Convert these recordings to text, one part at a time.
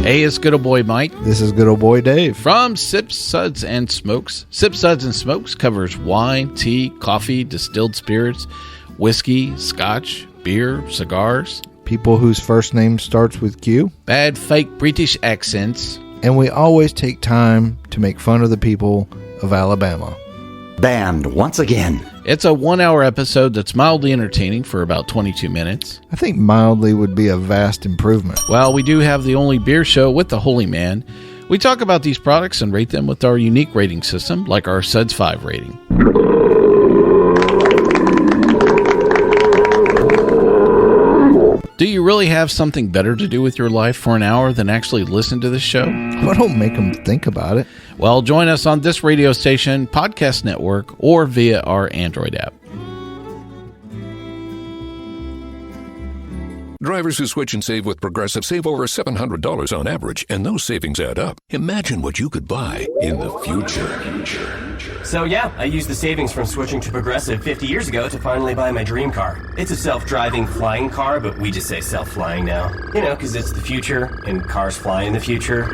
Hey, it's good old boy Mike. This is good old boy Dave. From Sips, Suds, and Smokes. Sips, Suds, and Smokes covers wine, tea, coffee, distilled spirits, whiskey, scotch, beer, cigars. People whose first name starts with Q. Bad fake British accents. And we always take time to make fun of the people of Alabama. Banned once again. It's a 1-hour episode that's mildly entertaining for about 22 minutes. I think mildly would be a vast improvement. Well, we do have the only beer show with the Holy Man. We talk about these products and rate them with our unique rating system, like our Suds 5 rating. Do you really have something better to do with your life for an hour than actually listen to this show? Well, don't make them think about it. Well, join us on this radio station, podcast network, or via our Android app. Drivers who switch and save with Progressive save over $700 on average, and those savings add up. Imagine what you could buy in the future. So yeah, I used the savings from switching to Progressive 50 years ago to finally buy my dream car. It's a self-driving flying car, but we just say self-flying now. You know, because it's the future, and cars fly in the future.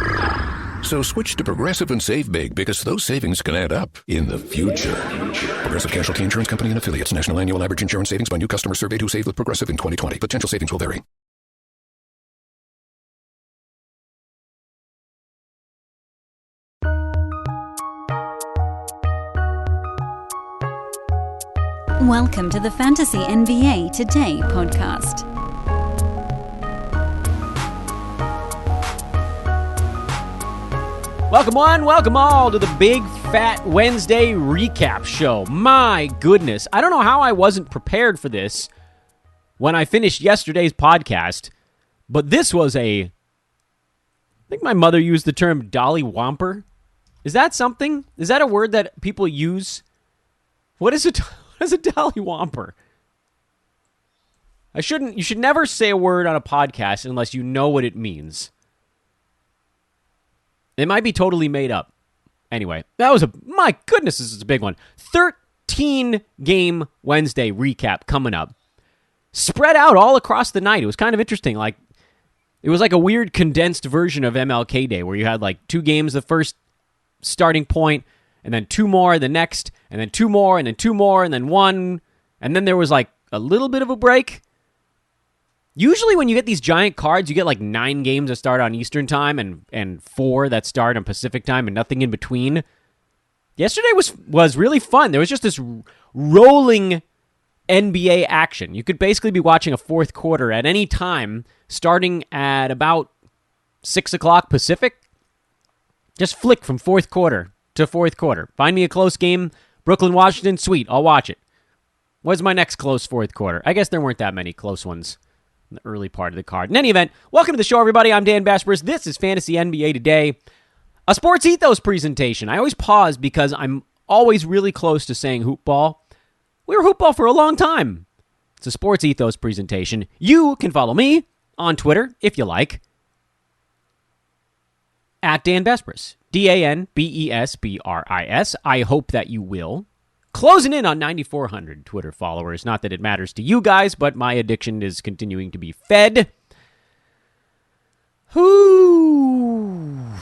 So switch to Progressive and save big, because those savings can add up in the future. Progressive Casualty Insurance Company and Affiliates. National annual average insurance savings by new customers surveyed who saved with Progressive in 2020. Potential savings will vary. Welcome to the Fantasy NBA Today podcast. Welcome one, welcome all to the Big Fat Wednesday recap show. My goodness, I don't know how I wasn't prepared for this when I finished yesterday's podcast, but this was I think my mother used the term Dolly Whomper. Is that something? Is that a word that people use? What is it? What is a Dolly Whomper? You should never say a word on a podcast unless you know what it means. It might be totally made up. Anyway, my goodness, this is a big one. 13-game Wednesday recap coming up. Spread out all across the night. It was kind of interesting. It was like a weird condensed version of MLK Day where you had like 2 games the first starting point, and then 2 more the next, and then 2 more, and then 2 more, and then 1. And then there was like a little bit of a break. Usually when you get these giant cards, you get like 9 games that start on Eastern time and 4 that start on Pacific time and nothing in between. Yesterday was really fun. There was just this rolling NBA action. You could basically be watching a fourth quarter at any time starting at about 6 o'clock Pacific. Just flick from fourth quarter to fourth quarter. Find me a close game. Brooklyn, Washington, sweet. I'll watch it. What's my next close fourth quarter? I guess there weren't that many close ones in the early part of the card. In any event, welcome to the show, everybody. I'm Dan Basperis. This is Fantasy NBA Today, a Sports Ethos presentation. I always pause because I'm always really close to saying hoop ball. We were hoop ball for a long time. It's a Sports Ethos presentation. You can follow me on Twitter, if you like, at Dan Basperis. DanBesbris. I hope that you will. Closing in on 9,400 Twitter followers. Not that it matters to you guys, but my addiction is continuing to be fed. Whoo.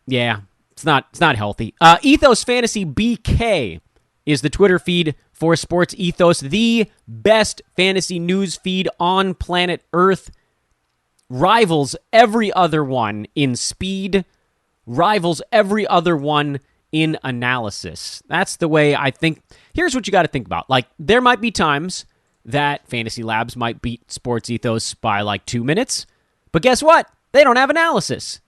Yeah, it's not healthy. Ethos Fantasy BK is the Twitter feed for Sports Ethos, the best fantasy news feed on planet Earth. Rivals every other one in speed. Rivals every other one in analysis. That's the way I think. Here's what you got to think about. There might be times that Fantasy Labs might beat Sports Ethos by 2 minutes, but guess what? They don't have analysis.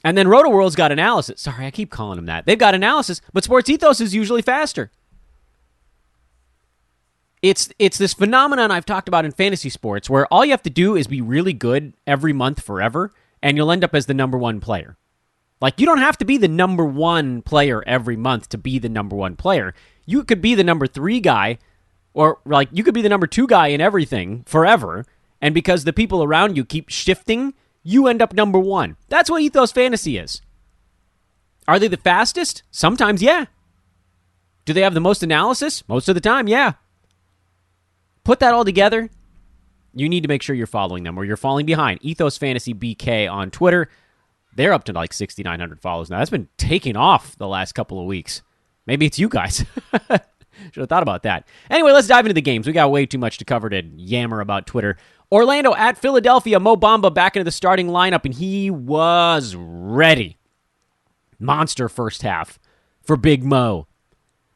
And then RotoWorld's got analysis. Sorry, I keep calling them that. They've got analysis, but Sports Ethos is usually faster. It's this phenomenon I've talked about in fantasy sports where all you have to do is be really good every month forever, and you'll end up as the number 1 player. You don't have to be the number 1 player every month to be the number 1 player. You could be the number 3 guy, or you could be the number 2 guy in everything forever, and because the people around you keep shifting, you end up number 1. That's what Ethos Fantasy is. Are they the fastest? Sometimes, yeah. Do they have the most analysis? Most of the time, yeah. Put that all together, you need to make sure you're following them or you're falling behind. Ethos Fantasy BK on Twitter. They're up to like 6,900 follows now. That's been taking off the last couple of weeks. Maybe it's you guys. Should have thought about that. Anyway, let's dive into the games. We got way too much to cover to yammer about Twitter. Orlando at Philadelphia. Mo Bamba back into the starting lineup, and he was ready. Monster first half for Big Mo.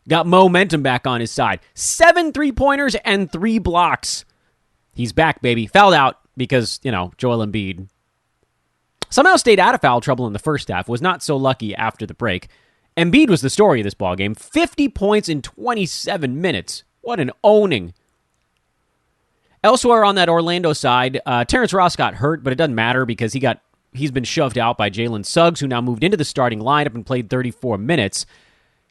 Got momentum back on his side. 7 3-pointers and 3 blocks. He's back, baby. Fouled out because, Joel Embiid somehow stayed out of foul trouble in the first half. Was not so lucky after the break. Embiid was the story of this ballgame. 50 points in 27 minutes. What an owning. Elsewhere on that Orlando side, Terence Ross got hurt, but it doesn't matter because he's been shoved out by Jalen Suggs, who now moved into the starting lineup and played 34 minutes.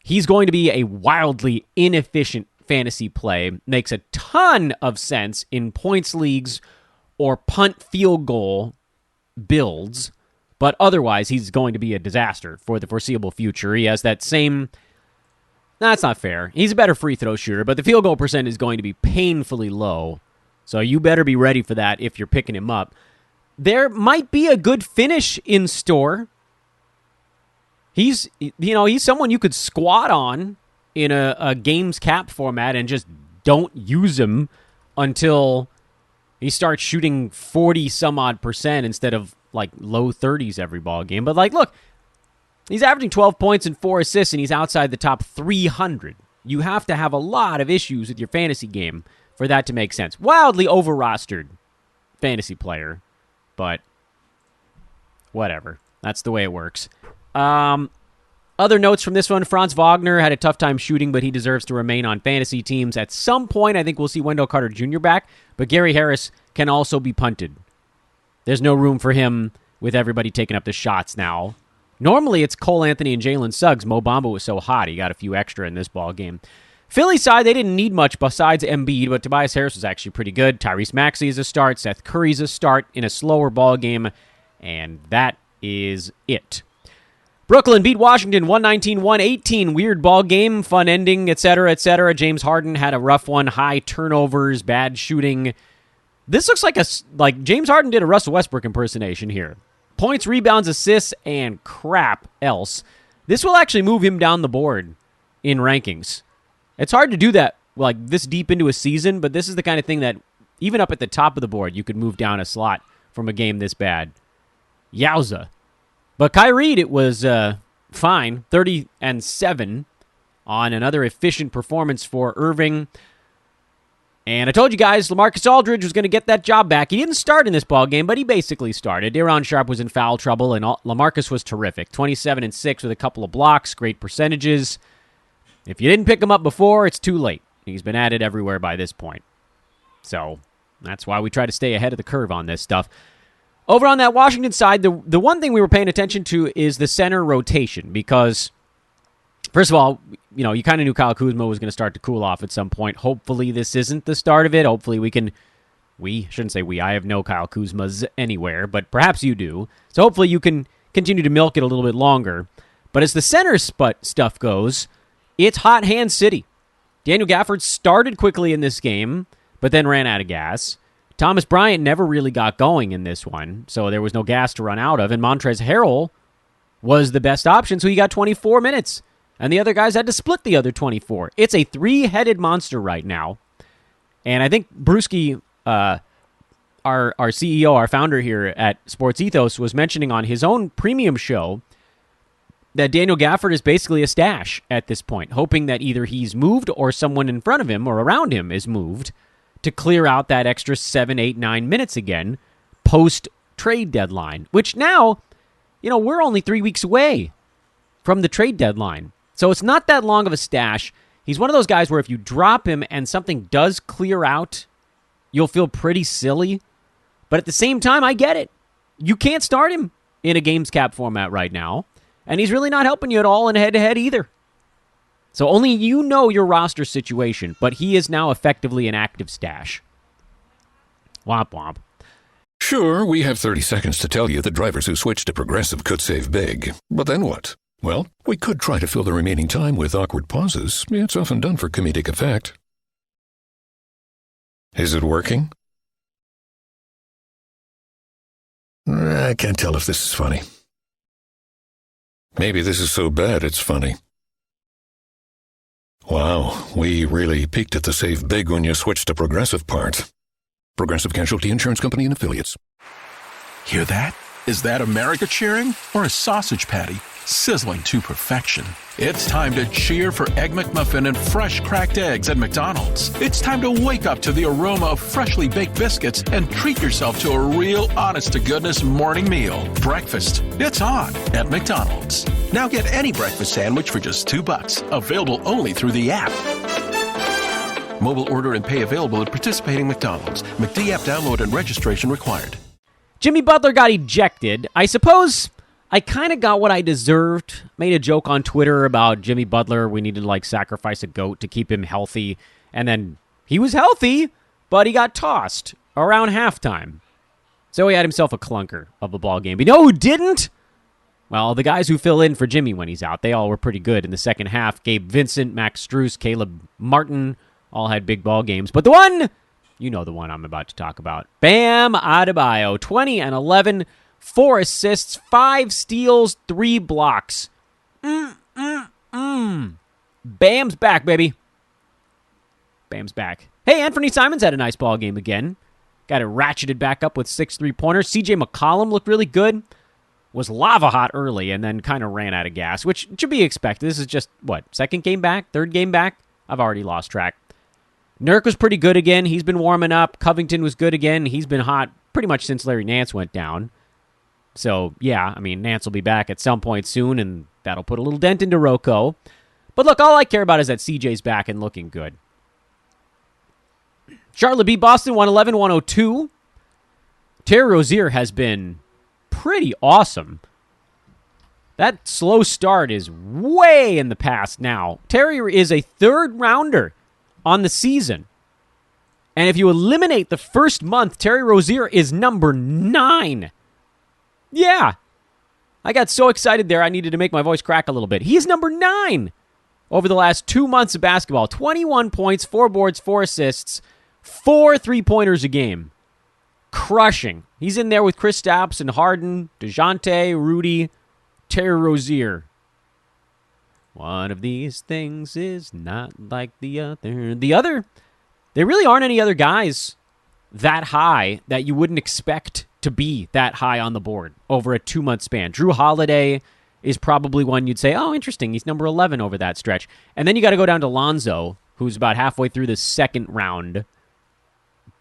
He's going to be a wildly inefficient fantasy play. Makes a ton of sense in points leagues or punt field goal builds. But otherwise, he's going to be a disaster for the foreseeable future. He has that same... That's not fair. He's a better free throw shooter, but the field goal percent is going to be painfully low. So you better be ready for that if you're picking him up. There might be a good finish in store. He's someone you could squat on in a games cap format and just don't use him until he starts shooting 40-some-odd% instead of like low 30s every ball game. But look, he's averaging 12 points and 4 assists, and he's outside the top 300. You have to have a lot of issues with your fantasy game for that to make sense. Wildly over-rostered fantasy player, but whatever. That's the way it works. Other notes from this one, Franz Wagner had a tough time shooting, but he deserves to remain on fantasy teams. At some point, I think we'll see Wendell Carter Jr. back, but Gary Harris can also be punted. There's no room for him with everybody taking up the shots now. Normally, it's Cole Anthony and Jalen Suggs. Mo Bamba was so hot, he got a few extra in this ball game. Philly side, they didn't need much besides Embiid, but Tobias Harris was actually pretty good. Tyrese Maxey is a start. Seth Curry's a start in a slower ball game, and that is it. Brooklyn beat Washington 119-118. Weird ball game, fun ending, etc., etc. James Harden had a rough one. High turnovers, bad shooting. This looks like James Harden did a Russell Westbrook impersonation here. Points, rebounds, assists, and crap else. This will actually move him down the board in rankings. It's hard to do that this deep into a season, but this is the kind of thing that even up at the top of the board, you could move down a slot from a game this bad. Yowza. But Kyrie, it was fine. 30-7 on another efficient performance for Irving. And I told you guys, Lamarcus Aldridge was going to get that job back. He didn't start in this ballgame, but he basically started. Daron Sharp was in foul trouble, and Lamarcus was terrific. 27-6 with a couple of blocks, great percentages. If you didn't pick him up before, it's too late. He's been added everywhere by this point. So that's why we try to stay ahead of the curve on this stuff. Over on that Washington side, the one thing we were paying attention to is the center rotation because, first of all, you kind of knew Kyle Kuzma was going to start to cool off at some point. Hopefully this isn't the start of it. Hopefully we shouldn't say we, I have no Kyle Kuzmas anywhere, but perhaps you do. So hopefully you can continue to milk it a little bit longer. But as the center stuff goes, it's hot hand city. Daniel Gafford started quickly in this game, but then ran out of gas. Thomas Bryant never really got going in this one, so there was no gas to run out of. And Montrezl Harrell was the best option, so he got 24 minutes. And the other guys had to split the other 24. It's a three-headed monster right now. And I think Brewski, our CEO, our founder here at Sports Ethos, was mentioning on his own premium show that Daniel Gafford is basically a stash at this point, hoping that either he's moved or someone in front of him or around him is moved to clear out that extra 7, 8, 9 minutes again post-trade deadline, which now, we're only 3 weeks away from the trade deadline. So it's not that long of a stash. He's one of those guys where if you drop him and something does clear out, you'll feel pretty silly. But at the same time, I get it. You can't start him in a games cap format right now, and he's really not helping you at all in head-to-head either. So only you know your roster situation, but he is now effectively an active stash. Womp womp. Sure, we have 30 seconds to tell you that drivers who switch to Progressive could save big. But then what? Well, we could try to fill the remaining time with awkward pauses. It's often done for comedic effect. Is it working? I can't tell if this is funny. Maybe this is so bad it's funny. Wow, we really peaked at the save big when you switched to Progressive part. Progressive Casualty Insurance Company and Affiliates. Hear that? Is that America cheering or a sausage patty sizzling to perfection? It's time to cheer for Egg McMuffin and fresh cracked eggs at McDonald's. It's time to wake up to the aroma of freshly baked biscuits and treat yourself to a real honest-to-goodness morning meal. Breakfast, it's on at McDonald's. Now get any breakfast sandwich for just $2. Available only through the app. Mobile order and pay available at participating McDonald's. McD app download and registration required. Jimmy Butler got ejected. I suppose I kind of got what I deserved. Made a joke on Twitter about Jimmy Butler. We needed to sacrifice a goat to keep him healthy. And then he was healthy, but he got tossed around halftime. So he had himself a clunker of a ball game. But you know who didn't? Well, the guys who fill in for Jimmy when he's out, they all were pretty good in the second half. Gabe Vincent, Max Strus, Caleb Martin all had big ball games. But the one, you know the one I'm about to talk about. Bam Adebayo, 20 and 11, 4 assists, 5 steals, 3 blocks. Bam's back, baby. Bam's back. Hey, Anthony Simons had a nice ball game again. Got it ratcheted back up with 6 3-pointers. CJ McCollum looked really good. Was lava hot early and then kind of ran out of gas, which should be expected. This is just, second game back? Third game back? I've already lost track. Nurk was pretty good again. He's been warming up. Covington was good again. He's been hot pretty much since Larry Nance went down. So, yeah, Nance will be back at some point soon, and that'll put a little dent into Rocco. But look, all I care about is that CJ's back and looking good. Charlotte beat Boston 111-102. Terry Rozier has been pretty awesome. That slow start is way in the past now. Terry is a third rounder on the season. And if you eliminate the first month, Terry Rozier is number 9. Yeah. I got so excited there, I needed to make my voice crack a little bit. He's number 9 over the last 2 months of basketball. 21 points, 4 boards, 4 assists, 4 3-pointers a game. Crushing. He's in there with Kristaps and Harden, DeJounte, Rudy, Terry Rozier. One of these things is not like the other. There really aren't any other guys that high that you wouldn't expect to be that high on the board over a 2-month span. Drew Holiday is probably one you'd say, oh, interesting. He's number 11 over that stretch. And then you got to go down to Lonzo, who's about halfway through the second round.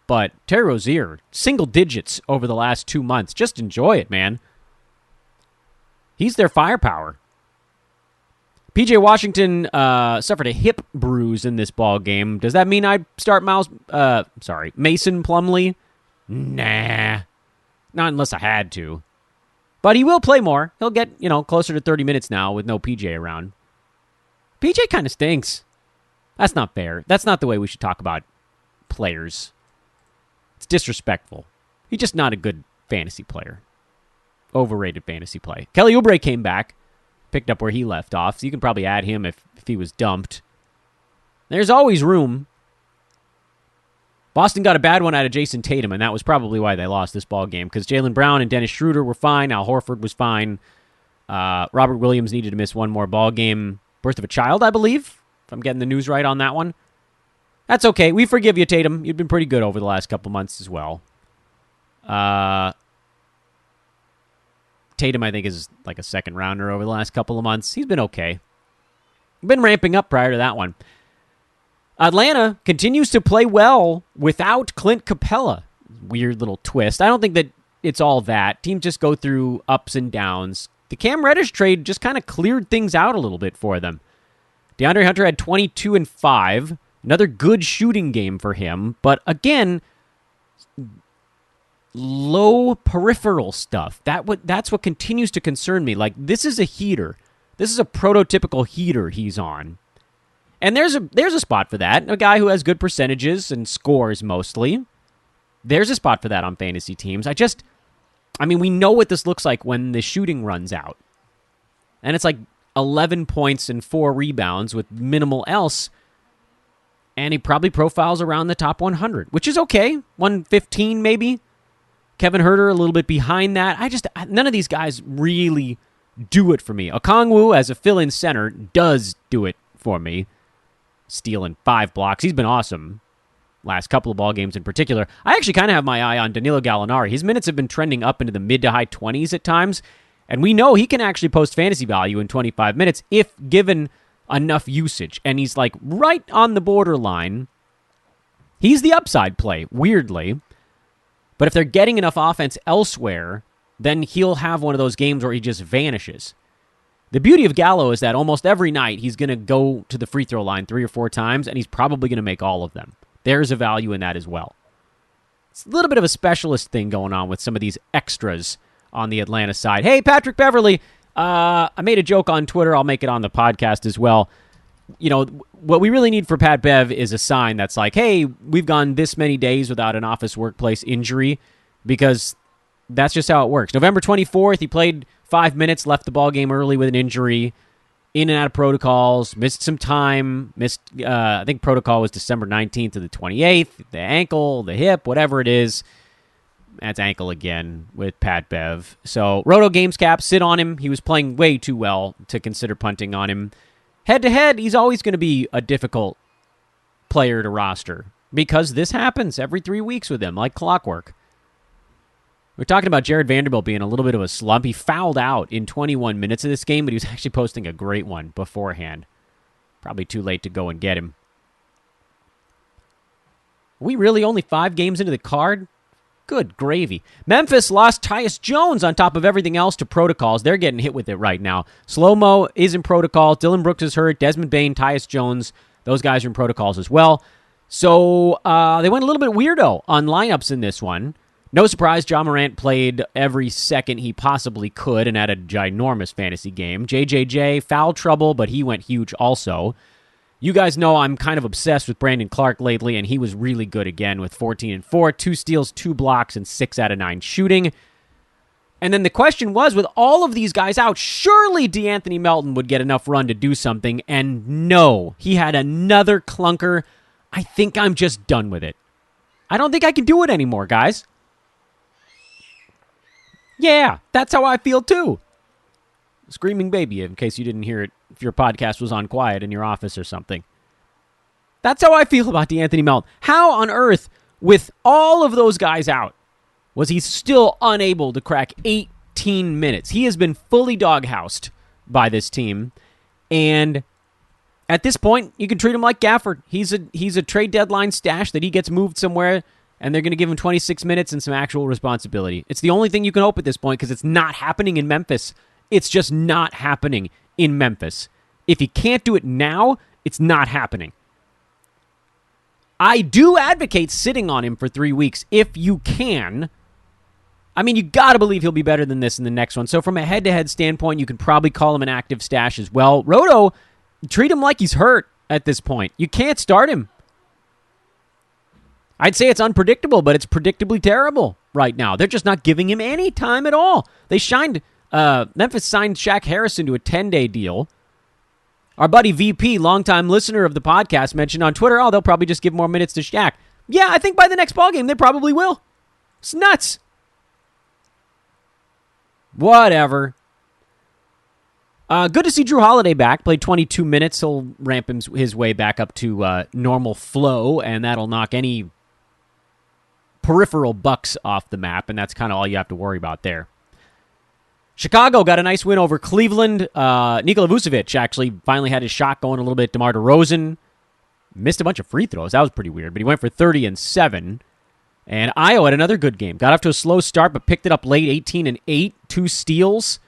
But Terry Rozier, single digits over the last 2 months. Just enjoy it, man. He's their firepower. P.J. Washington suffered a hip bruise in this ball game. Does that mean I'd start Mason Plumlee? Nah. Not unless I had to. But he will play more. He'll get, closer to 30 minutes now with no P.J. around. P.J. kind of stinks. That's not fair. That's not the way we should talk about players. It's disrespectful. He's just not a good fantasy player. Overrated fantasy play. Kelly Oubre came back. Picked up where he left off, so you can probably add him if he was dumped. There's always room. Boston got a bad one out of Jason Tatum, and that was probably why they lost this ball game, because Jaylen Brown and Dennis Schroeder were fine. Al Horford was fine. Robert Williams needed to miss one more ball game. Birth of a child, I believe, if I'm getting the news right on that one. That's okay. We forgive you, Tatum. You've been pretty good over the last couple months as well. Tatum, I think, is like a second rounder over the last couple of months. He's been okay. Been ramping up prior to that one. Atlanta continues to play well without Clint Capella. Weird little twist. I don't think that it's all that. Teams just go through ups and downs. The Cam Reddish trade just kind of cleared things out a little bit for them. DeAndre Hunter had 22 and 5. Another good shooting game for him. But again, low peripheral stuff. That's what continues to concern me. Like, this is a heater. This is a prototypical heater he's on. And there's a spot for that. A guy who has good percentages and scores mostly. There's a spot for that on fantasy teams. We know what this looks like when the shooting runs out. And it's like 11 points and 4 rebounds with minimal else. And he probably profiles around the top 100, which is okay. 115 maybe. Kevin Huerter a little bit behind that. None of these guys really do it for me. Okongwu, as a fill-in center, does do it for me. Stealing 5 blocks. He's been awesome last couple of ball games in particular. I actually kind of have my eye on Daniella Galinari. His minutes have been trending up into the mid to high 20s at times, and we know he can actually post fantasy value in 25 minutes if given enough usage, and he's like right on the borderline. He's the upside play, weirdly, but if they're getting enough offense elsewhere, then he'll have one of those games where he just vanishes. The beauty of Gallo is that almost every night he's going to go to the free throw line 3 or 4 times, and he's probably going to make all of them. There's a value in that as well. It's a little bit of a specialist thing going on with some of these extras on the Atlanta side. Hey, Patrick Beverly, I made a joke on Twitter. I'll make it on the podcast as well. You know, what we really need for Pat Bev is a sign that's like, hey, we've gone this many days without an office workplace injury, because that's just how it works. November 24th, he played 5 minutes, left the ball game early with an injury, in and out of protocols, missed some time, I think protocol was December 19th to the 28th, the ankle, the hip, whatever it is. That's ankle again with Pat Bev. So, Roto Games Cap, sit on him. He was playing way too well to consider punting on him. Head-to-head, he's always going to be a difficult player to roster because this happens every 3 weeks with him, like clockwork. We're talking about Jared Vanderbilt being a little bit of a slump. He fouled out in 21 minutes of this game, but he was actually posting a great one beforehand. Probably too late to go and get him. Are we really only 5 games into the card? Good gravy. Memphis lost Tyus Jones on top of everything else to protocols. They're getting hit with it right now. Slow-mo is in protocol. Dylan Brooks is hurt. Desmond Bane, Tyus Jones, those guys are in protocols as well. So they went a little bit weirdo on lineups in this one. No surprise, Ja Morant played every second he possibly could and had a ginormous fantasy game. JJJ, foul trouble, but he went huge also. You guys know I'm kind of obsessed with Brandon Clark lately, and he was really good again with 14 and 4, 2 steals, 2 blocks, and 6 out of 9 shooting. And then the question was, with all of these guys out, surely DeAnthony Melton would get enough run to do something, and no, he had another clunker. I think I'm just done with it. I don't think I can do it anymore, guys. Yeah, that's how I feel too. Screaming baby, in case you didn't hear it, if your podcast was on quiet in your office or something. That's how I feel about DeAnthony Melton. How on earth, with all of those guys out, was he still unable to crack 18 minutes? He has been fully doghoused by this team, and at this point, you can treat him like Gafford. He's a trade deadline stash that he gets moved somewhere, and they're going to give him 26 minutes and some actual responsibility. It's the only thing you can hope at this point because it's not happening in Memphis. It's just not happening in Memphis. If he can't do it now, it's not happening. I do advocate sitting on him for 3 weeks if you can. I mean, you got to believe he'll be better than this in the next one. So from a head-to-head standpoint, you can probably call him an active stash as well. Roto, treat him like he's hurt at this point. You can't start him. I'd say it's unpredictable, but it's predictably terrible right now. They're just not giving him any time at all. Memphis signed Shaq Harrison to a 10-day deal. Our buddy VP, longtime listener of the podcast, mentioned on Twitter, they'll probably just give more minutes to Shaq. Yeah, I think by the next ballgame, they probably will. It's nuts. Whatever. Good to see Drew Holiday back. Played 22 minutes. He'll ramp his way back up to normal flow, and that'll knock any peripheral bucks off the map, and that's kind of all you have to worry about there. Chicago got a nice win over Cleveland. Nikola Vucevic actually finally had his shot going a little bit. DeMar DeRozan missed a bunch of free throws. That was pretty weird, but he went for 30 and 7. And Io had another good game. Got off to a slow start, but picked it up late, 18 and 8, 2 steals.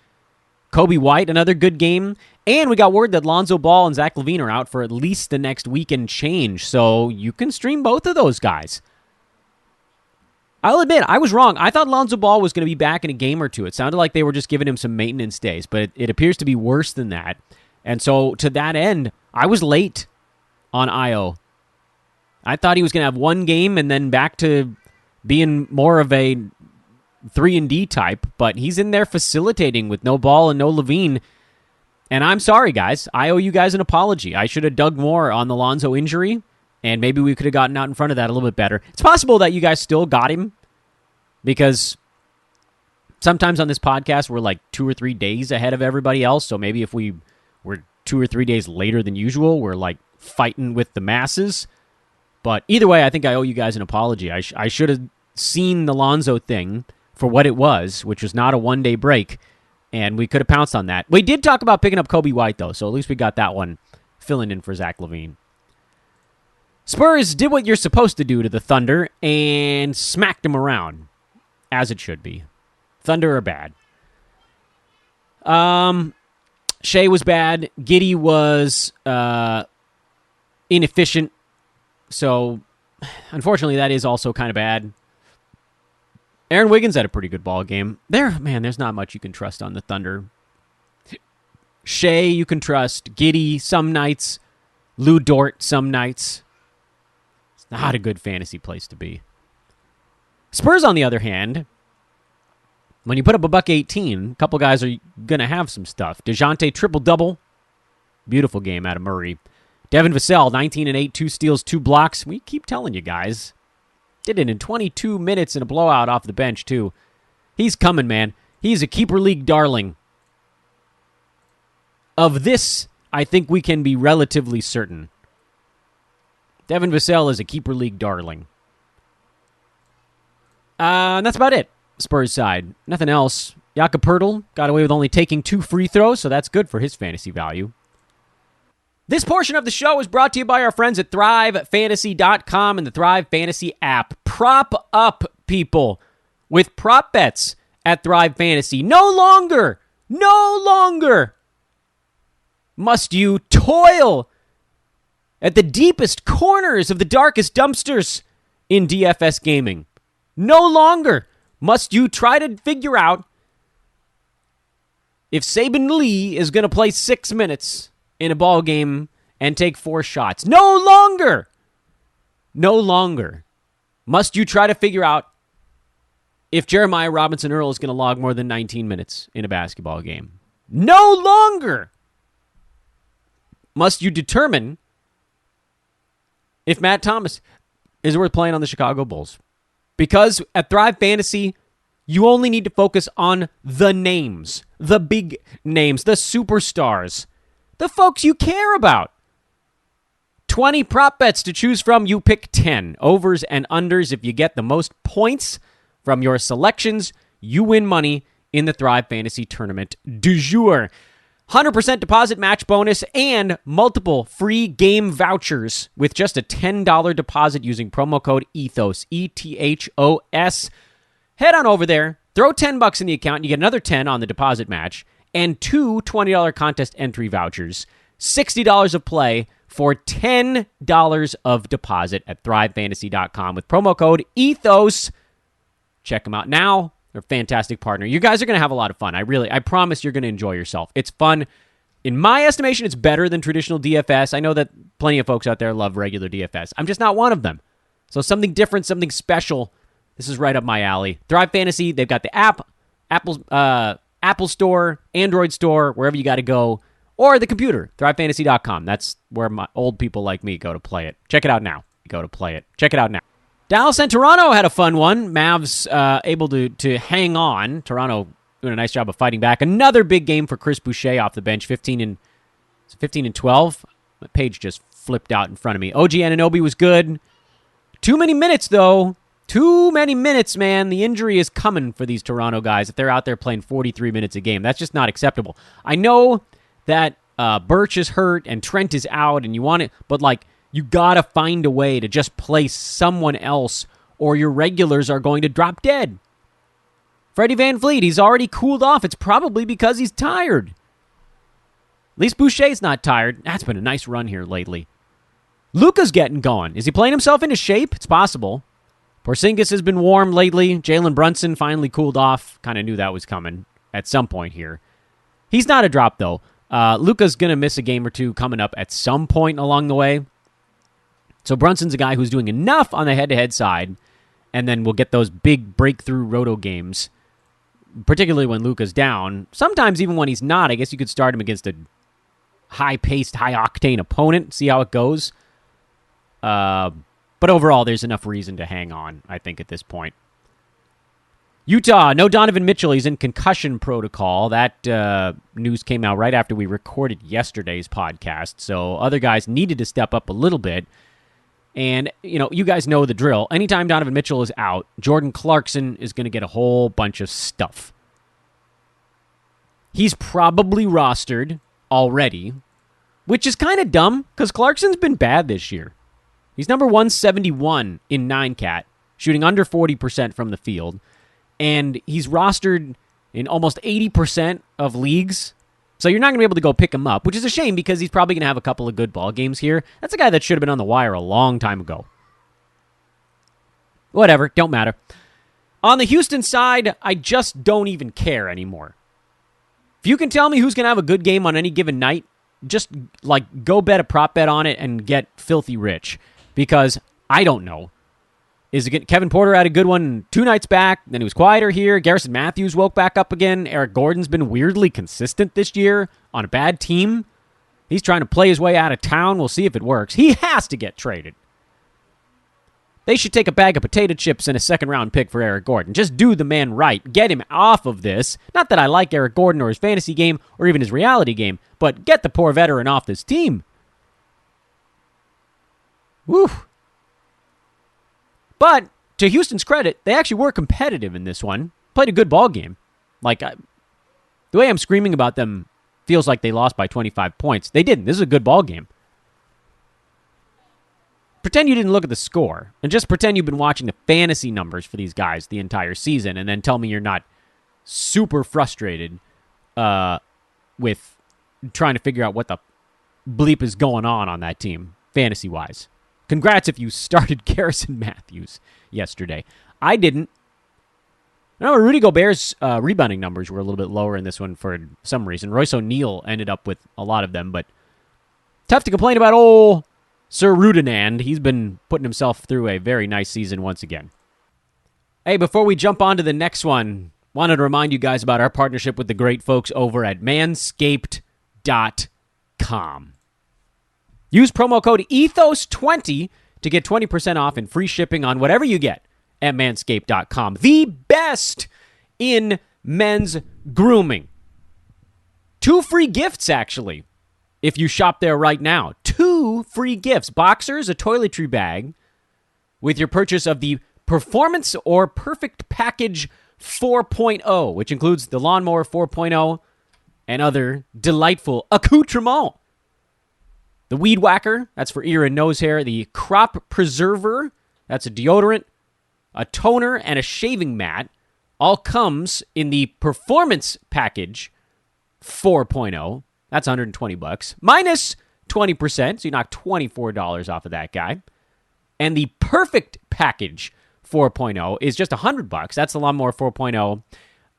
Kobe White, another good game. And we got word that Lonzo Ball and Zach LaVine are out for at least the next week and change, so you can stream both of those guys. I'll admit, I was wrong. I thought Lonzo Ball was going to be back in a game or two. It sounded like they were just giving him some maintenance days, but it appears to be worse than that. And so, to that end, I was late on Io. I thought he was going to have one game and then back to being more of a 3-and-D type, but he's in there facilitating with no Ball and no LaVine. And I'm sorry, guys. I owe you guys an apology. I should have dug more on the Lonzo injury, and maybe we could have gotten out in front of that a little bit better. It's possible that you guys still got him because sometimes on this podcast, we're like 2 or 3 days ahead of everybody else. So maybe if we were 2 or 3 days later than usual, we're like fighting with the masses. But either way, I think I owe you guys an apology. I should have seen the Lonzo thing for what it was, which was not a one-day break, and we could have pounced on that. We did talk about picking up Kobe White, though, so at least we got that one filling in for Zach LaVine. Spurs did what you're supposed to do to the Thunder and smacked them around, as it should be. Thunder are bad. Shea was bad. Giddey was inefficient. So, unfortunately, that is also kind of bad. Aaron Wiggins had a pretty good ball game. There's not much you can trust on the Thunder. Shea, you can trust. Giddey, some nights. Lou Dort, some nights. It's not a good fantasy place to be. Spurs, on the other hand, when you put up a $118, a couple guys are going to have some stuff. DeJounte, triple-double. Beautiful game out of Murray. Devin Vassell, 19 and 8, 2 steals, 2 blocks. We keep telling you guys. Did it in 22 minutes in a blowout off the bench, too. He's coming, man. He's a keeper league darling. Of this, I think we can be relatively certain. Devin Vassell is a keeper league darling. And that's about it. Spurs side. Nothing else. Jakob Poeltl got away with only taking 2 free throws, so that's good for his fantasy value. This portion of the show is brought to you by our friends at ThriveFantasy.com and the Thrive Fantasy app. Prop up, people, with prop bets at Thrive Fantasy. No longer must you toil at the deepest corners of the darkest dumpsters in DFS gaming. No longer must you try to figure out if Saban Lee is going to play 6 minutes in a ball game and take 4 shots. No longer must you try to figure out if Jeremiah Robinson Earl is going to log more than 19 minutes in a basketball game. No longer must you determine if Matt Thomas is worth playing on the Chicago Bulls. Because at Thrive Fantasy, you only need to focus on the names, the big names, the superstars, the folks you care about. 20 prop bets to choose from. You pick 10 overs and unders. If you get the most points from your selections, you win money in the Thrive Fantasy Tournament du jour. 100% deposit match bonus and multiple free game vouchers with just a $10 deposit using promo code ETHOS, ETHOS. Head on over there, throw $10 in the account, and you get another 10 on the deposit match, and 2 $20 contest entry vouchers. $60 of play for $10 of deposit at ThriveFantasy.com with promo code ETHOS. Check them out now. They're a fantastic partner. You guys are going to have a lot of fun. I promise you're going to enjoy yourself. It's fun. In my estimation, it's better than traditional DFS. I know that plenty of folks out there love regular DFS. I'm just not one of them. So something different, something special. This is right up my alley. Thrive Fantasy, they've got the app, Apple Store, Android Store, wherever you got to go, or the computer, ThriveFantasy.com. That's where my old people like me go to play it. Check it out now. Check it out now. Dallas and Toronto had a fun one. Mavs able to hang on. Toronto doing a nice job of fighting back. Another big game for Chris Boucher off the bench, 15 and 12. My page just flipped out in front of me. OG Anunoby was good. Too many minutes, though. Too many minutes, man. The injury is coming for these Toronto guys if they're out there playing 43 minutes a game. That's just not acceptable. I know that Birch is hurt and Trent is out and you want it, but you got to find a way to just play someone else or your regulars are going to drop dead. Freddie VanVleet, he's already cooled off. It's probably because he's tired. At least Boucher's not tired. That's been a nice run here lately. Luka's getting going. Is he playing himself into shape? It's possible. Porzingis has been warm lately. Jalen Brunson finally cooled off. Kind of knew that was coming at some point here. He's not a drop, though. Luka's going to miss a game or two coming up at some point along the way. So Brunson's a guy who's doing enough on the head-to-head side, and then we'll get those big breakthrough roto games, particularly when Luka's down. Sometimes even when he's not, I guess you could start him against a high-paced, high-octane opponent, see how it goes. But overall, there's enough reason to hang on, I think, at this point. Utah, no Donovan Mitchell. He's in concussion protocol. That news came out right after we recorded yesterday's podcast. So other guys needed to step up a little bit. And, you guys know the drill. Anytime Donovan Mitchell is out, Jordan Clarkson is going to get a whole bunch of stuff. He's probably rostered already, which is kind of dumb because Clarkson's been bad this year. He's number 171 in 9-cat, shooting under 40% from the field. And he's rostered in almost 80% of leagues. So you're not going to be able to go pick him up, which is a shame because he's probably going to have a couple of good ball games here. That's a guy that should have been on the wire a long time ago. Whatever, don't matter. On the Houston side, I just don't even care anymore. If you can tell me who's going to have a good game on any given night, just go bet a prop bet on it and get filthy rich because I don't know. Kevin Porter had a good one 2 nights back, then he was quieter here. Garrison Matthews woke back up again. Eric Gordon's been weirdly consistent this year on a bad team. He's trying to play his way out of town. We'll see if it works. He has to get traded. They should take a bag of potato chips and a second-round pick for Eric Gordon. Just do the man right. Get him off of this. Not that I like Eric Gordon or his fantasy game or even his reality game, but get the poor veteran off this team. Woo. But to Houston's credit, they actually were competitive in this one. Played a good ball game. The way I'm screaming about them feels like they lost by 25 points. They didn't. This is a good ball game. Pretend you didn't look at the score, and just pretend you've been watching the fantasy numbers for these guys the entire season, and then tell me you're not super frustrated with trying to figure out what the bleep is going on that team, fantasy-wise. Congrats if you started Garrison Matthews yesterday. I didn't. I know Rudy Gobert's rebounding numbers were a little bit lower in this one for some reason. Royce O'Neal ended up with a lot of them, but tough to complain about old Sir Rudinand. He's been putting himself through a very nice season once again. Hey, before we jump on to the next one, wanted to remind you guys about our partnership with the great folks over at Manscaped.com. Use promo code ETHOS20 to get 20% off and free shipping on whatever you get at Manscaped.com. The best in men's grooming. 2 free gifts, actually, if you shop there right now. 2 free gifts. Boxers, a toiletry bag, with your purchase of the Performance or Perfect Package 4.0, which includes the Lawnmower 4.0 and other delightful accoutrements. The Weed Whacker, that's for ear and nose hair. The Crop Preserver, that's a deodorant, a toner, and a shaving mat. All comes in the Performance Package 4.0. That's $120. Minus 20%, so you knock $24 off of that guy. And the Perfect Package 4.0 is just $100. That's the Lawnmower 4.0.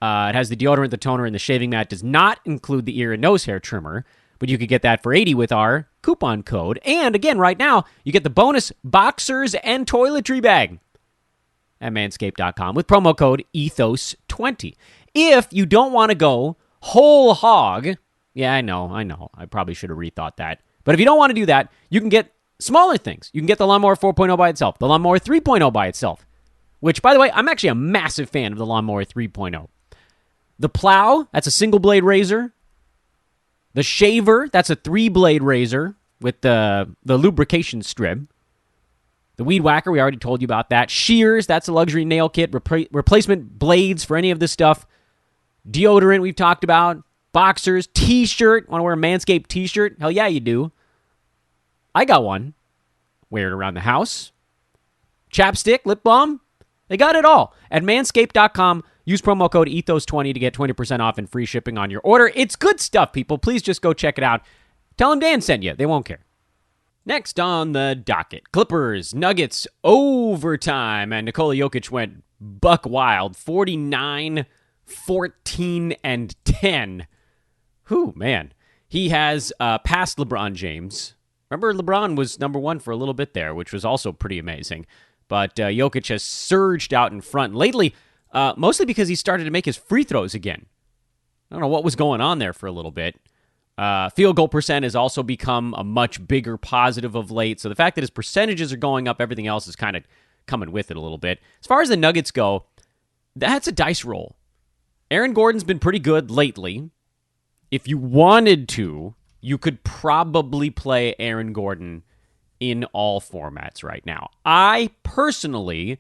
It has the deodorant, the toner, and the shaving mat. Does not include the ear and nose hair trimmer, but you could get that for $80 with our coupon code. And again, right now, you get the bonus boxers and toiletry bag at Manscaped.com with promo code ETHOS20. If you don't want to go whole hog, yeah, I know, I probably should have rethought that. But if you don't want to do that, you can get smaller things. You can get the Lawnmower 4.0 by itself, the Lawnmower 3.0 by itself, which, by the way, I'm actually a massive fan of the Lawnmower 3.0. The Plow, that's a single-blade razor. The Shaver, that's a 3-blade razor with the lubrication strip. The Weed Whacker, we already told you about that. Shears, that's a luxury nail kit. Replacement blades for any of this stuff. Deodorant, we've talked about. Boxers, T-shirt. Want to wear a Manscaped T-shirt? Hell yeah, you do. I got one. Wear it around the house. Chapstick, lip balm. They got it all. At Manscaped.com, use promo code ETHOS20 to get 20% off and free shipping on your order. It's good stuff, people. Please just go check it out. Tell them Dan sent you. They won't care. Next on the docket, Clippers, Nuggets, overtime. And Nikola Jokic went buck wild. 49, 14, and 10. Whew, man. He has passed LeBron James. Remember, LeBron was number 1 for a little bit there, which was also pretty amazing. But Jokic has surged out in front lately, mostly because he started to make his free throws again. I don't know what was going on there for a little bit. Field goal percent has also become a much bigger positive of late. So the fact that his percentages are going up, everything else is kind of coming with it a little bit. As far as the Nuggets go, That's a dice roll. Aaron Gordon's been pretty good lately. If you wanted to, you could probably play Aaron Gordon in all formats right now. I personally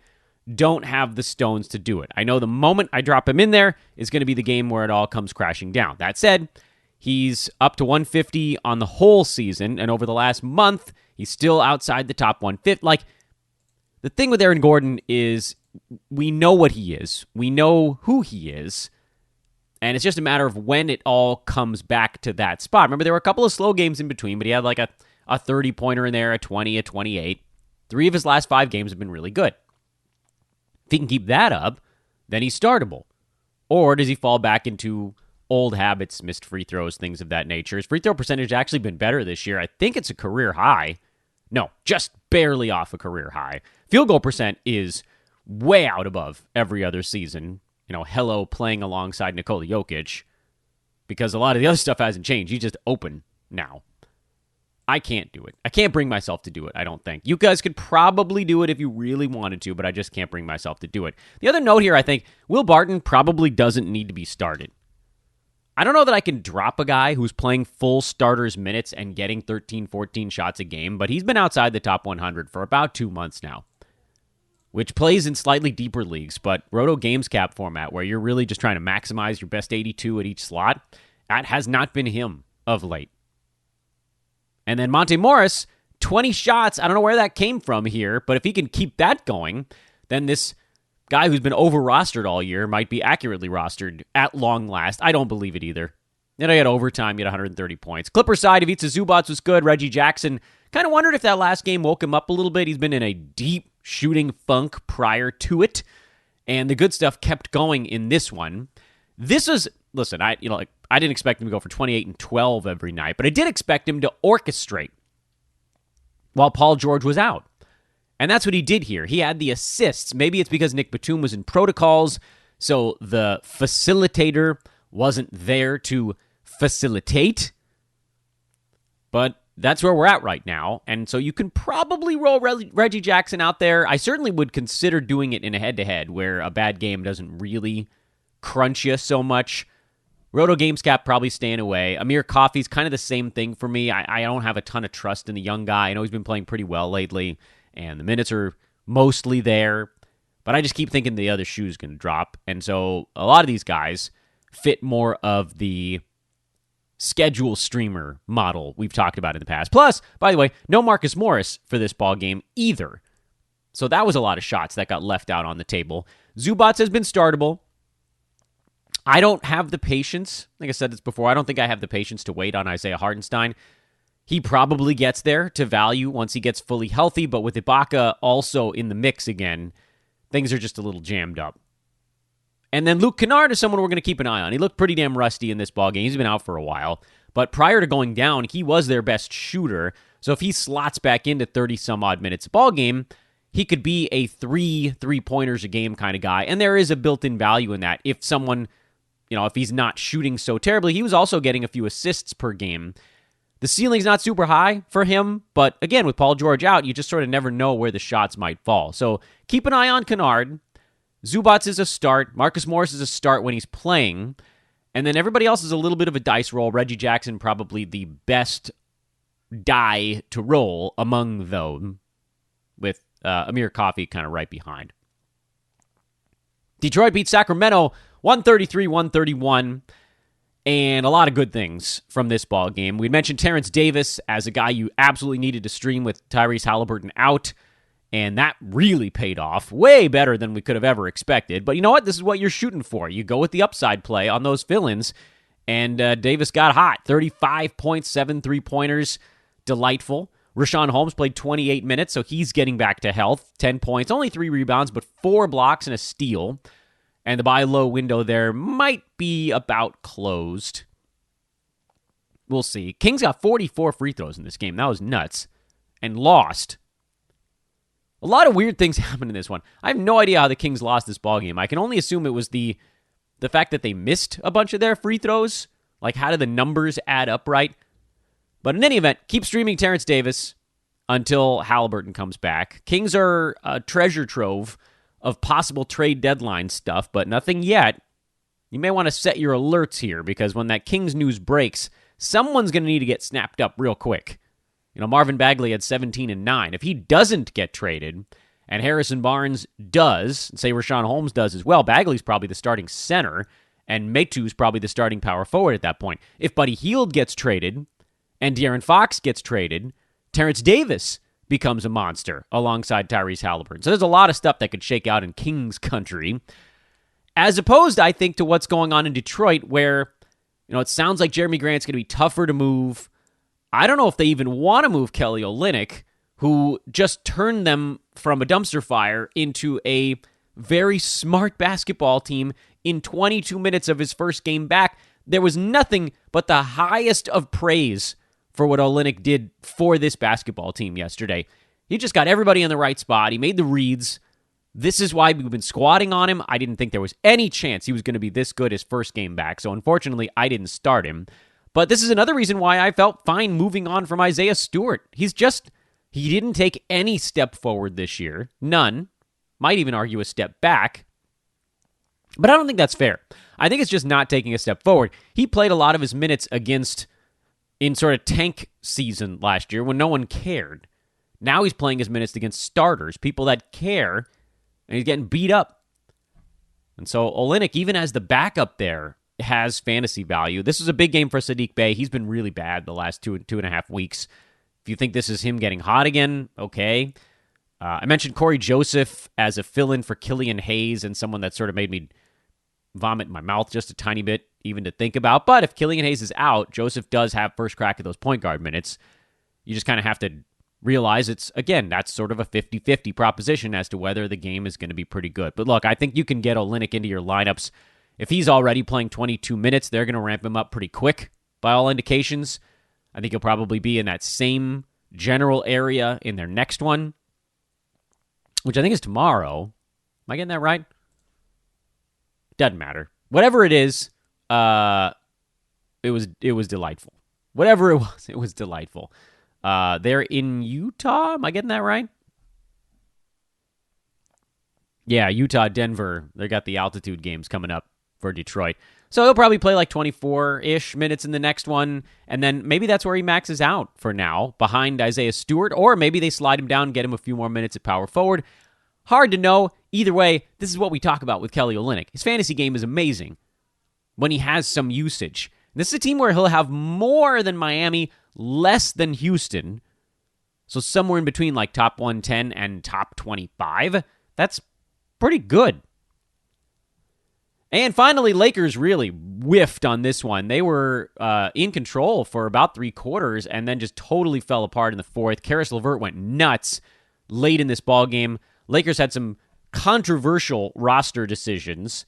don't have the stones to do it. I know the moment I drop him in there is going to be the game where it all comes crashing down. That said, he's up to 150 on the whole season, and over the last month, he's still outside the top 150. Like, the thing with Aaron Gordon is we know what he is. We know who he is. And it's just a matter of when it all comes back to that spot. Remember, there were a couple of slow games in between, but he had like a 30-pointer in there, a 20, a 28. 3 of his last 5 games have been really good. If he can keep that up, then he's startable. Or does he fall back into old habits, missed free throws, things of that nature? His free throw percentage has actually been better this year. I think it's a career high. No, just barely off a career high. Field goal percent is way out above every other season. Hello, playing alongside Nikola Jokic, because a lot of the other stuff hasn't changed. He's just open now. I can't do it. I can't bring myself to do it, I don't think. You guys could probably do it if you really wanted to, but I just can't bring myself to do it. The other note here, I think, Will Barton probably doesn't need to be started. I don't know that I can drop a guy who's playing full starters minutes and getting 13, 14 shots a game, but he's been outside the top 100 for about 2 months now, which plays in slightly deeper leagues, but Roto Games Cap format, where you're really just trying to maximize your best 82 at each slot, that has not been him of late. And then Monte Morris, 20 shots. I don't know where that came from here, but if he can keep that going, then this guy who's been over-rostered all year might be accurately rostered at long last. I don't believe it either. Then I had overtime, you had 130 points. Clipper side, Ivica Zubac was good. Reggie Jackson, kind of wondered if that last game woke him up a little bit. He's been in a deep shooting funk prior to it, and the good stuff kept going in this one. This was, listen, I didn't expect him to go for 28 and 12 every night, but I did expect him to orchestrate while Paul George was out. And that's what he did here. He had the assists. Maybe it's because Nick Batum was in protocols, so the facilitator wasn't there to facilitate. But that's where we're at right now. And so you can probably roll Reggie Jackson out there. I certainly would consider doing it in a head-to-head where a bad game doesn't really crunch you so much. Roto Games Cap probably staying away. Amir Coffey's kind of the same thing for me. I don't have a ton of trust in the young guy. I know he's been playing pretty well lately, and the minutes are mostly there. But I just keep thinking the other shoe's going to drop. And so a lot of these guys fit more of the schedule streamer model we've talked about in the past. Plus, by the way, no Marcus Morris for this ball game either. So that was a lot of shots that got left out on the table. Zubac has been startable. I don't have the patience. Like I said this before, I don't think I have the patience to wait on Isaiah Hartenstein. He probably gets there to value once he gets fully healthy, but with Ibaka also in the mix again, things are just a little jammed up. And then Luke Canard is someone we're going to keep an eye on. He looked pretty damn rusty in this ballgame. He's been out for a while. But prior to going down, he was their best shooter. So if he slots back into 30-some-odd minutes a ballgame, he could be a three-pointers a game kind of guy. And there is a built-in value in that. If someone, if he's not shooting so terribly, he was also getting a few assists per game. The ceiling's not super high for him, but again, with Paul George out, you just sort of never know where the shots might fall. So keep an eye on Canard. Zubac is a start. Marcus Morris is a start when he's playing. And then everybody else is a little bit of a dice roll. Reggie Jackson probably the best die to roll among them, with Amir Coffey kind of right behind. Detroit beat Sacramento 133-131. And a lot of good things from this ball game. We mentioned Terrence Davis as a guy you absolutely needed to stream with Tyrese Halliburton out, and that really paid off. Way better than we could have ever expected. But you know what? This is what you're shooting for. You go with the upside play on those fill-ins, and Davis got hot. 35 points, 7 3-pointers. Delightful. Rashawn Holmes played 28 minutes, so he's getting back to health. 10 points, only 3 rebounds, but 4 blocks and a steal. And the buy low window there might be about closed. We'll see. Kings got 44 free throws in this game. That was nuts. And lost. A lot of weird things happened in this one. I have no idea how the Kings lost this ballgame. I can only assume it was the fact that they missed a bunch of their free throws. Like, how did the numbers add up right? But in any event, keep streaming Terrence Davis until Halliburton comes back. Kings are a treasure trove of possible trade deadline stuff, but nothing yet. You may want to set your alerts here because when that Kings news breaks, someone's going to need to get snapped up real quick. Marvin Bagley had 17 and 9. If he doesn't get traded, and Harrison Barnes does, say Rashawn Holmes does as well, Bagley's probably the starting center, and Metu's probably the starting power forward at that point. If Buddy Hield gets traded, and De'Aaron Fox gets traded, Terrence Davis becomes a monster alongside Tyrese Halliburton. So there's a lot of stuff that could shake out in Kings country, as opposed, I think, to what's going on in Detroit, where it sounds like Jeremy Grant's going to be tougher to move. I don't know if they even want to move Kelly Olynyk, who just turned them from a dumpster fire into a very smart basketball team in 22 minutes of his first game back. There was nothing but the highest of praise for what Olynyk did for this basketball team yesterday. He just got everybody in the right spot. He made the reads. This is why we've been squatting on him. I didn't think there was any chance he was going to be this good his first game back, so unfortunately, I didn't start him. But this is another reason why I felt fine moving on from Isaiah Stewart. He didn't take any step forward this year. None. Might even argue a step back. But I don't think that's fair. I think it's just not taking a step forward. He played a lot of his minutes in sort of tank season last year when no one cared. Now he's playing his minutes against starters, people that care, and he's getting beat up. And so Olynyk, even as the backup there, has fantasy value. This is a big game for Saddiq Bey. He's been really bad the last two and a half weeks. If you think this is him getting hot again, okay. I mentioned Corey Joseph as a fill-in for Killian Hayes and someone that sort of made me vomit in my mouth just a tiny bit, even to think about. But if Killian Hayes is out, Joseph does have first crack at those point guard minutes. You just kind of have to realize that's sort of a 50-50 proposition as to whether the game is going to be pretty good. But look, I think you can get Olynyk into your lineups. If he's already playing 22 minutes, they're going to ramp him up pretty quick, by all indications. I think he'll probably be in that same general area in their next one, which I think is tomorrow. Am I getting that right? Doesn't matter. Whatever it is, it was delightful. Whatever it was delightful. They're in Utah. Am I getting that right? Yeah, Utah, Denver. They got the altitude games coming up for Detroit. So he'll probably play like 24-ish minutes in the next one, and then maybe that's where he maxes out for now, behind Isaiah Stewart, or maybe they slide him down and get him a few more minutes at power forward. Hard to know. Either way, this is what we talk about with Kelly Olynyk. His fantasy game is amazing when he has some usage. This is a team where he'll have more than Miami, less than Houston, so somewhere in between like top 110 and top 25. That's pretty good. And finally, Lakers really whiffed on this one. They were in control for about 3 quarters and then just totally fell apart in the fourth. Karis LeVert went nuts late in this ballgame. Lakers had some controversial roster decisions.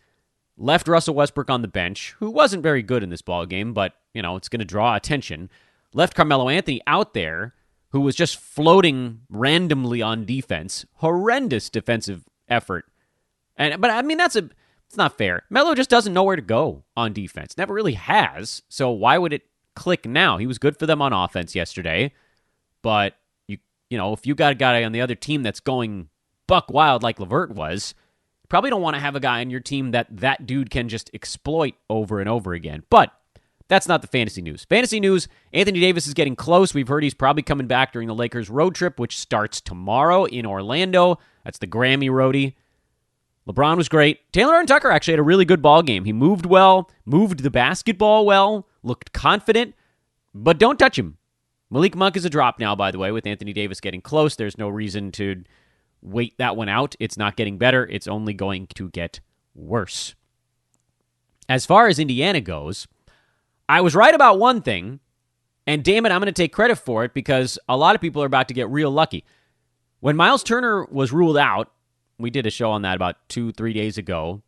Left Russell Westbrook on the bench, who wasn't very good in this ballgame, but, it's going to draw attention. Left Carmelo Anthony out there, who was just floating randomly on defense. Horrendous defensive effort. But I mean, it's not fair. Melo just doesn't know where to go on defense. Never really has. So why would it click now? He was good for them on offense yesterday. But, if you got a guy on the other team that's going buck wild like LeVert was, you probably don't want to have a guy on your team that dude can just exploit over and over again. But that's not the fantasy news. Fantasy news, Anthony Davis is getting close. We've heard he's probably coming back during the Lakers road trip, which starts tomorrow in Orlando. That's the Grammy roadie. LeBron was great. Taylor and Tucker actually had a really good ball game. He moved well, moved the basketball well, looked confident, but don't touch him. Malik Monk is a drop now, by the way, with Anthony Davis getting close. There's no reason to wait that one out. It's not getting better. It's only going to get worse. As far as Indiana goes, I was right about one thing, and damn it, I'm going to take credit for it because a lot of people are about to get real lucky. When Miles Turner was ruled out, we did a show on that about 2-3 days ago,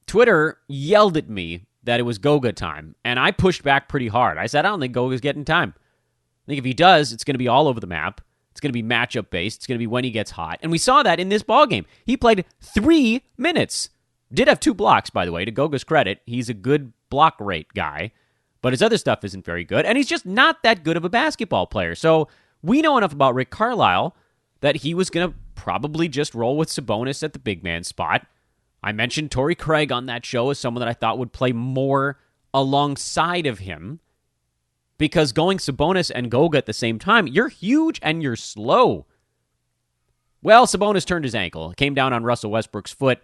Twitter yelled at me that it was Goga time, and I pushed back pretty hard. I said, I don't think Goga's getting time. I think if he does, it's going to be all over the map. It's going to be matchup-based. It's going to be when he gets hot. And we saw that in this ballgame. He played 3 minutes. Did have 2 blocks, by the way, to Goga's credit. He's a good block rate guy, but his other stuff isn't very good, and he's just not that good of a basketball player. So we know enough about Rick Carlisle that he was going to probably just roll with Sabonis at the big man spot. I mentioned Tori Craig on that show as someone that I thought would play more alongside of him, because going Sabonis and Goga at the same time, you're huge and you're slow. Well, Sabonis turned his ankle, came down on Russell Westbrook's foot,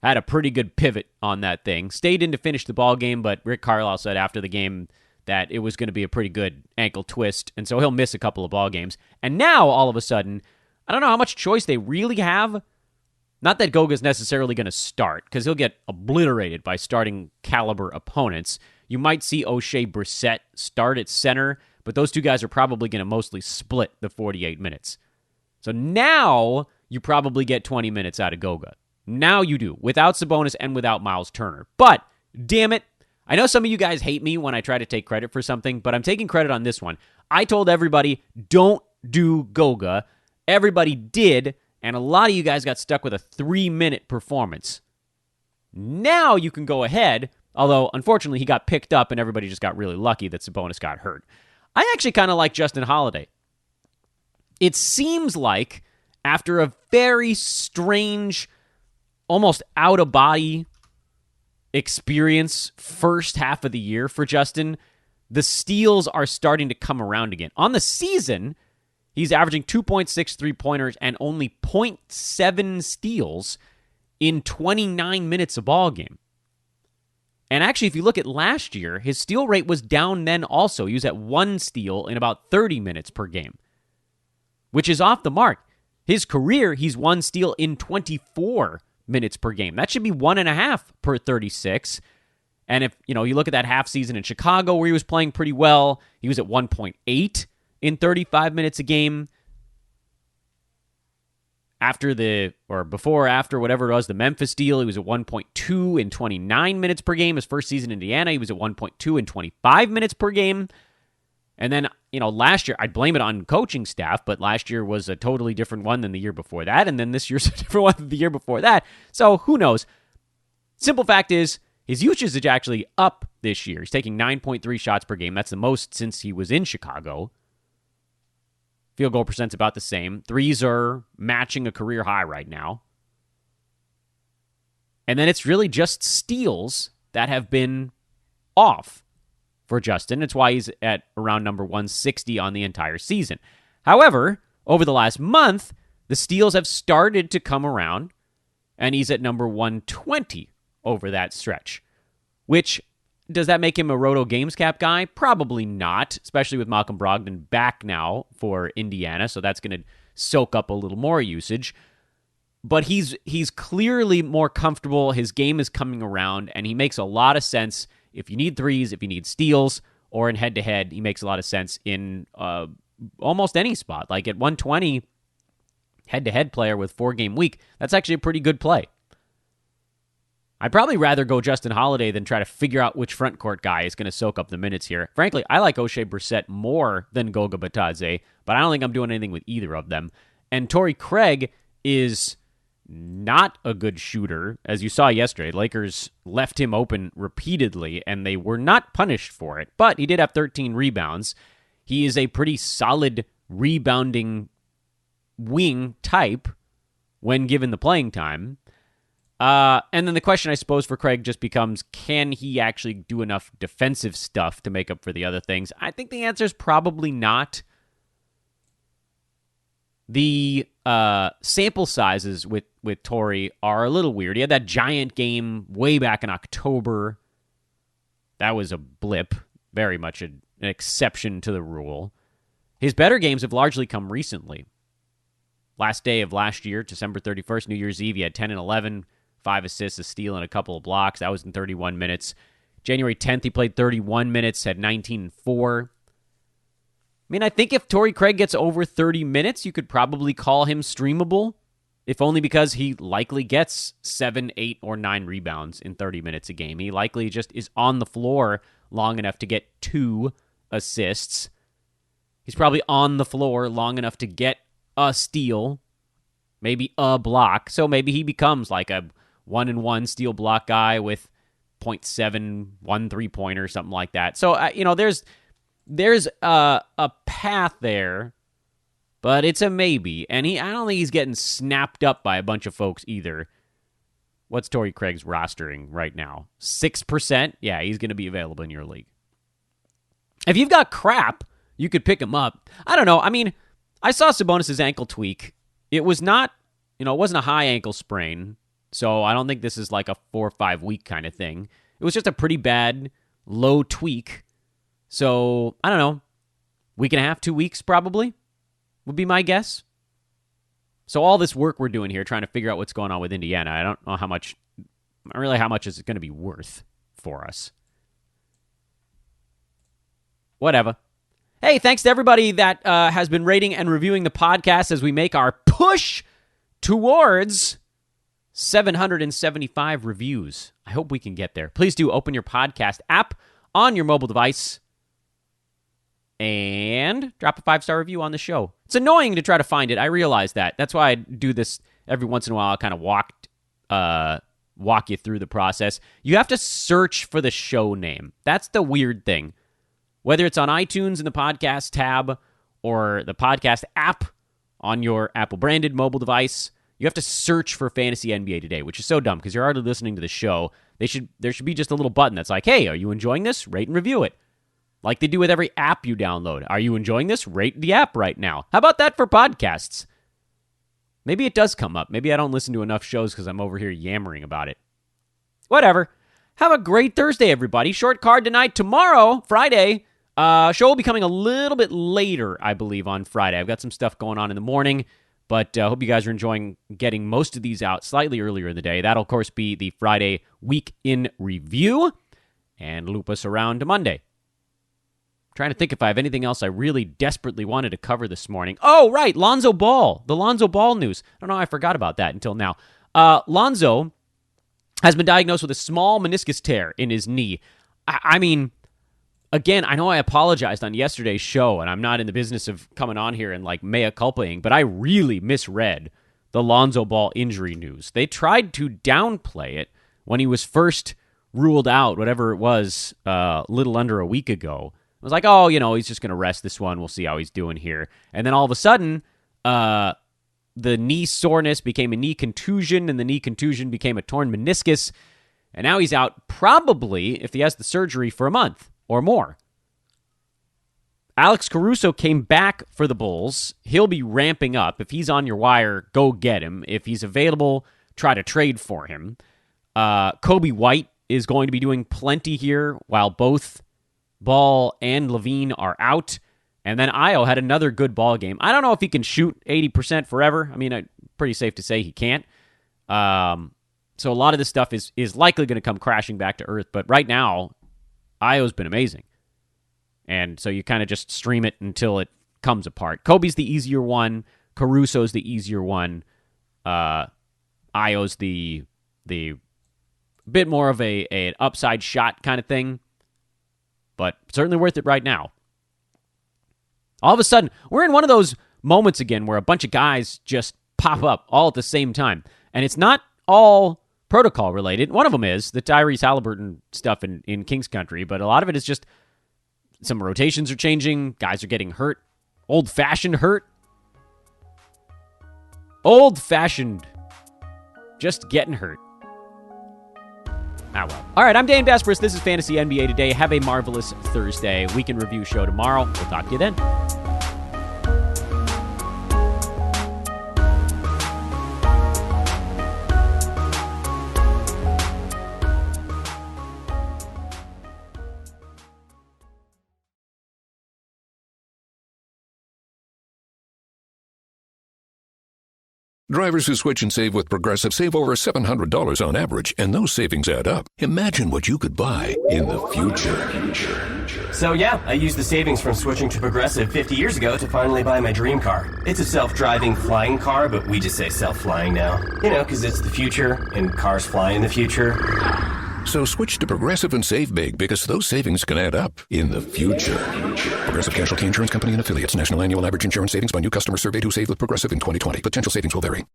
had a pretty good pivot on that thing, stayed in to finish the ball game, but Rick Carlisle said after the game that it was going to be a pretty good ankle twist, and so he'll miss a couple of ball games. And now, all of a sudden, I don't know how much choice they really have. Not that Goga's necessarily going to start, because he'll get obliterated by starting caliber opponents. You might see O'Shea Brissett start at center, but those two guys are probably going to mostly split the 48 minutes. So now you probably get 20 minutes out of Goga. Now you do, without Sabonis and without Miles Turner. But, damn it, I know some of you guys hate me when I try to take credit for something, but I'm taking credit on this one. I told everybody, don't do Goga. Everybody did, and a lot of you guys got stuck with a 3-minute performance. Now you can go ahead, although, unfortunately, he got picked up, and everybody just got really lucky that Sabonis got hurt. I actually kind of like Justin Holiday. It seems like, after a very strange, almost out-of-body experience first half of the year for Justin, the steals are starting to come around again. On the season, he's averaging 2.6 three-pointers and only 0.7 steals in 29 minutes a ball game. And actually, if you look at last year, his steal rate was down then also. He was at 1 steal in about 30 minutes per game, which is off the mark. His career, he's 1 steal in 24 minutes per game. That should be 1.5 per 36. And if you look at that half season in Chicago where he was playing pretty well, he was at 1.8 in 35 minutes a game. After whatever it was, the Memphis deal, he was at 1.2 in 29 minutes per game. His first season in Indiana, he was at 1.2 in 25 minutes per game. And then, last year, I'd blame it on coaching staff, but last year was a totally different one than the year before that, and then this year's a different one than the year before that. So, who knows? Simple fact is, his usage is actually up this year. He's taking 9.3 shots per game. That's the most since he was in Chicago. Field goal percent's about the same. Threes are matching a career high right now. And then it's really just steals that have been off for Justin. It's why he's at around number 160 on the entire season. However, over the last month, the steals have started to come around, and he's at number 120 over that stretch. Which, does that make him a Roto Games Cap guy? Probably not, especially with Malcolm Brogdon back now for Indiana, so that's going to soak up a little more usage. But he's clearly more comfortable. His game is coming around, and he makes a lot of sense if you need threes, if you need steals, or in head-to-head. He makes a lot of sense in almost any spot. Like at 120, head-to-head player with 4-game week, that's actually a pretty good play. I'd probably rather go Justin Holiday than try to figure out which front court guy is going to soak up the minutes here. Frankly, I like O'Shea Brissett more than Goga Bitadze, but I don't think I'm doing anything with either of them. And Tori Craig is not a good shooter. As you saw yesterday, Lakers left him open repeatedly, and they were not punished for it. But he did have 13 rebounds. He is a pretty solid rebounding wing type when given the playing time. And then the question, I suppose, for Craig just becomes, can he actually do enough defensive stuff to make up for the other things? I think the answer is probably not. The sample sizes with Tori are a little weird. He had that giant game way back in October. That was a blip, very much an exception to the rule. His better games have largely come recently. Last day of last year, December 31st, New Year's Eve, he had 10 and 11, 5 assists, a steal, and a couple of blocks. That was in 31 minutes. January 10th, he played 31 minutes, had 19 and 4. I mean, I think if Tori Craig gets over 30 minutes, you could probably call him streamable, if only because he likely gets 7, 8, or 9 rebounds in 30 minutes a game. He likely just is on the floor long enough to get 2 assists. He's probably on the floor long enough to get a steal, maybe a block. So maybe he becomes like a 1-and-1 steal block guy with 0.7, 1 3-pointer, something like that. So, there's a path there but it's a maybe. And I don't think he's getting snapped up by a bunch of folks either. What's Tori Craig's rostering right now? 6%? Yeah, he's going to be available in your league. If you've got crap, you could pick him up. I don't know. I mean, I saw Sabonis' ankle tweak. It was not, it wasn't a high ankle sprain, so I don't think this is like a 4 or 5 week kind of thing. It was just a pretty bad low tweak. So, I don't know. Week and a half, 2 weeks probably would be my guess. So all this work we're doing here, trying to figure out what's going on with Indiana, I don't know how much is it going to be worth for us. Whatever. Hey, thanks to everybody that has been rating and reviewing the podcast as we make our push towards 775 reviews. I hope we can get there. Please do open your podcast app on your mobile device and drop a 5-star review on the show. It's annoying to try to find it. I realize that. That's why I do this every once in a while. I kind of walk you through the process. You have to search for the show name. That's the weird thing. Whether it's on iTunes in the podcast tab or the podcast app on your Apple-branded mobile device, you have to search for Fantasy NBA Today, which is so dumb because you're already listening to the show. There should be just a little button that's like, hey, are you enjoying this? Rate and review it. Like they do with every app you download. Are you enjoying this? Rate the app right now. How about that for podcasts? Maybe it does come up. Maybe I don't listen to enough shows because I'm over here yammering about it. Whatever. Have a great Thursday, everybody. Short card tonight. Tomorrow, Friday, show will be coming a little bit later, I believe, on Friday. I've got some stuff going on in the morning, but I hope you guys are enjoying getting most of these out slightly earlier in the day. That'll, of course, be the Friday Week in Review and loop us around to Monday. Trying to think if I have anything else I really desperately wanted to cover this morning. Oh, right, Lonzo Ball. The Lonzo Ball news. I don't know, I forgot about that until now. Lonzo has been diagnosed with a small meniscus tear in his knee. I mean, again, I know I apologized on yesterday's show, and I'm not in the business of coming on here and like mea culpaing, but I really misread the Lonzo Ball injury news. They tried to downplay it when he was first ruled out, whatever it was, a little under a week ago. I was like, oh, he's just going to rest this one. We'll see how he's doing here. And then all of a sudden, the knee soreness became a knee contusion, and the knee contusion became a torn meniscus. And now he's out probably, if he has the surgery, for a month or more. Alex Caruso came back for the Bulls. He'll be ramping up. If he's on your wire, go get him. If he's available, try to trade for him. Kobe White is going to be doing plenty here while both Ball and Levine are out. And then Ayo had another good ball game. I don't know if he can shoot 80% forever. I mean, pretty safe to say he can't. So a lot of this stuff is likely going to come crashing back to earth. But right now, Ayo's been amazing. And so you kind of just stream it until it comes apart. Kobe's the easier one. Caruso's the easier one. Ayo's the bit more of an upside shot kind of thing. But certainly worth it right now. All of a sudden, we're in one of those moments again where a bunch of guys just pop up all at the same time. And it's not all protocol related. One of them is the Tyrese Halliburton stuff in Kings Country, but a lot of it is just some rotations are changing, guys are getting hurt. Old-fashioned hurt. Old-fashioned just getting hurt. Ah, well. All right, I'm Dan Vesperis. This is Fantasy NBA Today. Have a marvelous Thursday. Week in Review show tomorrow. We'll talk to you then. Drivers who switch and save with Progressive save over $700 on average, and those savings add up. Imagine what you could buy in the future. So yeah, I used the savings from switching to Progressive 50 years ago to finally buy my dream car. It's a self-driving flying car, but we just say self-flying now. Because it's the future, and cars fly in the future. So switch to Progressive and save big, because those savings can add up in the future. Progressive Casualty Insurance Company and Affiliates. National annual average insurance savings by new customer surveyed who saved with Progressive in 2020. Potential savings will vary.